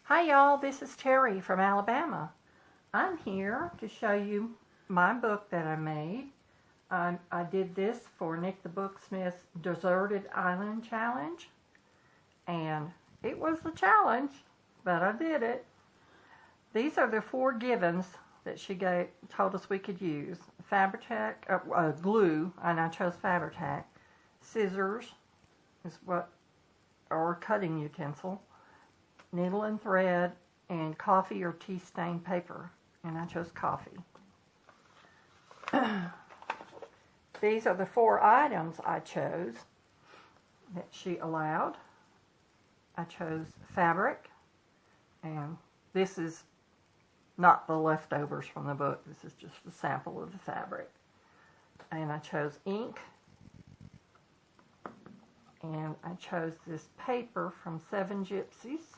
Hi y'all, this is Terry from Alabama. I'm here to show you my book that I made. I did this for Nik the Booksmith's Deserted Island Challenge, and it was a challenge, but I did it. These are the 4 givens that she told us we could use. Fabri-Tac, glue, and I chose Fabri-Tac. Scissors or cutting utensil. Needle and thread, and coffee or tea stained paper, and I chose coffee. These are the 4 items I chose that she allowed. I chose fabric, and this is not the leftovers from the book. This is just a sample of the fabric. And I chose ink, and I chose this paper from 7 Gypsies.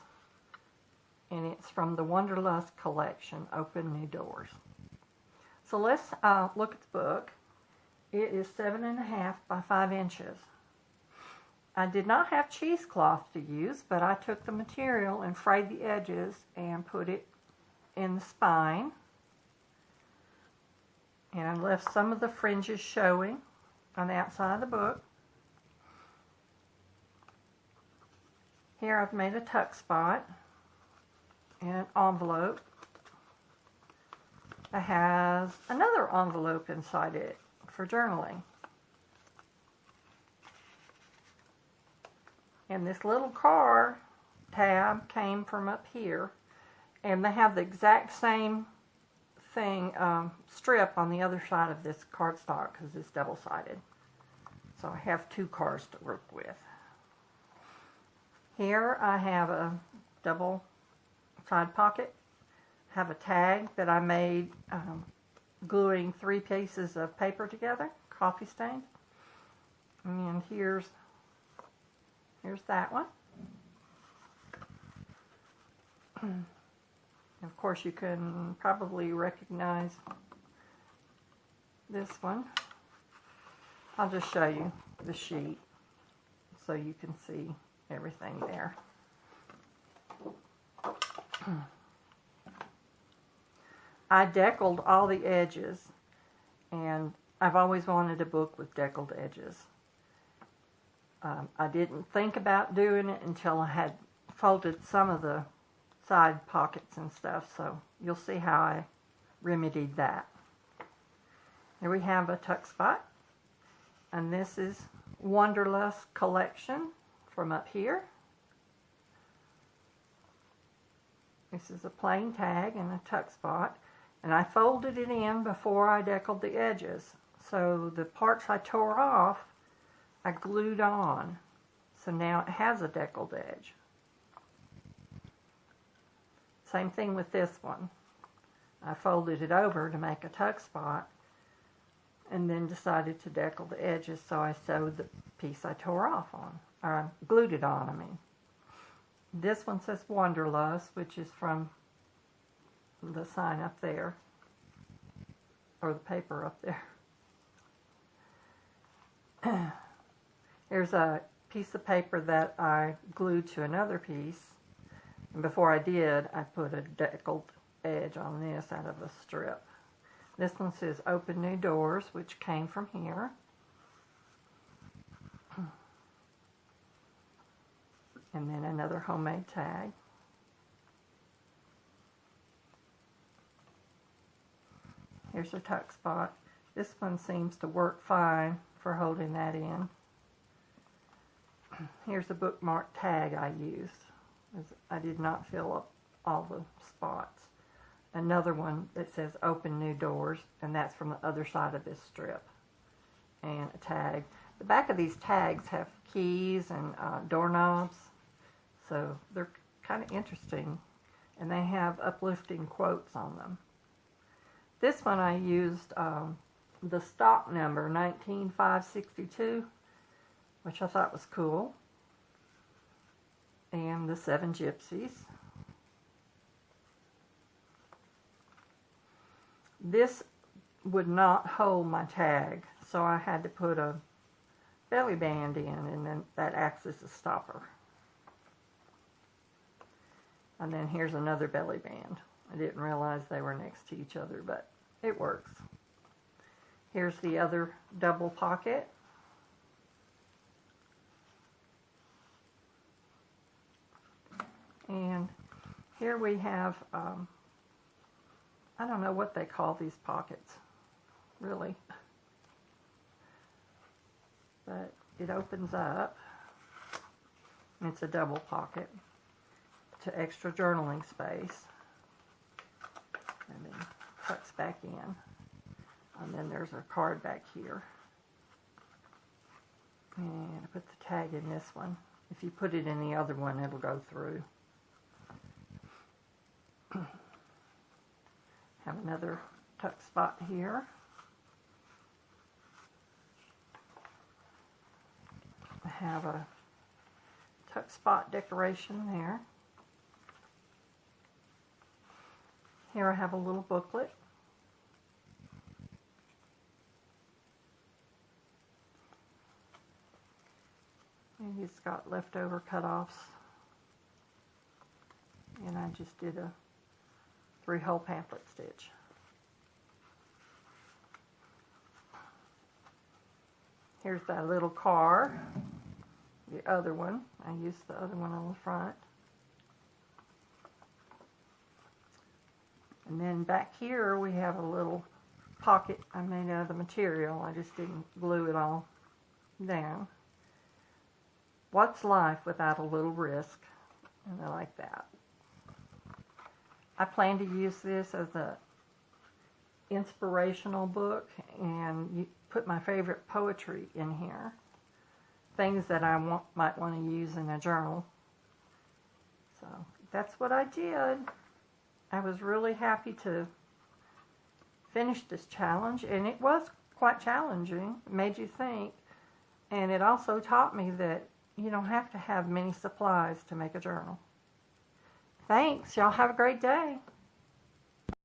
And it's from the Wanderlust collection, Open New Doors. So let's look at the book. It is 7.5 by 5 inches. I did not have cheesecloth to use, but I took the material and frayed the edges and put it in the spine. And I left some of the fringes showing on the outside of the book. Here I've made a tuck spot and an envelope. It has another envelope inside it for journaling. And this little car tab came from up here, and they have the exact same thing, strip on the other side of this cardstock because it's double-sided. So I have 2 cards to work with. Here I have a double side pocket. Have a tag that I made gluing 3 pieces of paper together, coffee stained. And here's that one. Of course, you can probably recognize this one. I'll just show you the sheet so you can see everything there. I deckled all the edges, and I've always wanted a book with deckled edges. I didn't think about doing it until I had folded some of the side pockets and stuff, so you'll see how I remedied that. Here we have a tuck spot, and this is Wanderlust collection from up here. This is a plain tag and a tuck spot, and I folded it in before I deckled the edges. So the parts I tore off, I glued on. So now it has a deckled edge. Same thing with this one. I folded it over to make a tuck spot, and then decided to deckle the edges, so I sewed the piece I tore off on, or glued it on, I mean. This one says Wanderlust, which is from the sign up there, or the paper up there. Here's a piece of paper that I glued to another piece, and before I did, I put a deckled edge on this out of a strip. This one says Open New Doors, which came from here. And then another homemade tag. Here's a tuck spot. This one seems to work fine for holding that in. Here's a bookmark tag I used. I did not fill up all the spots. Another one that says Open New Doors, and that's from the other side of this strip. And a tag. The back of these tags have keys and doorknobs. So they're kind of interesting, and they have uplifting quotes on them. This one I used the stock number 19562, which I thought was cool, and the 7 Gypsies. This would not hold my tag, so I had to put a belly band in, and then that acts as a stopper. And then here's another belly band. I didn't realize they were next to each other, but it works. Here's the other double pocket. And here we have, I don't know what they call these pockets, really. But it opens up, and it's a double pocket to extra journaling space. And then tucks back in. And then there's a card back here. And I put the tag in this one. If you put it in the other one, it'll go through. Have another tuck spot here. I have a tuck spot decoration there. Here I have a little booklet. And it's got leftover cut-offs. And I just did a 3-hole pamphlet stitch. Here's that little car. The other one. I used the other one on the front. And then back here we have a little pocket I made out of the material. I just didn't glue it all down. What's life without a little risk? And I like that. I plan to use this as a inspirational book and put my favorite poetry in here. Things that I might want to use in a journal. So that's what I did. I was really happy to finish this challenge, and it was quite challenging. It made you think, and it also taught me that you don't have to have many supplies to make a journal. Thanks. Y'all have a great day.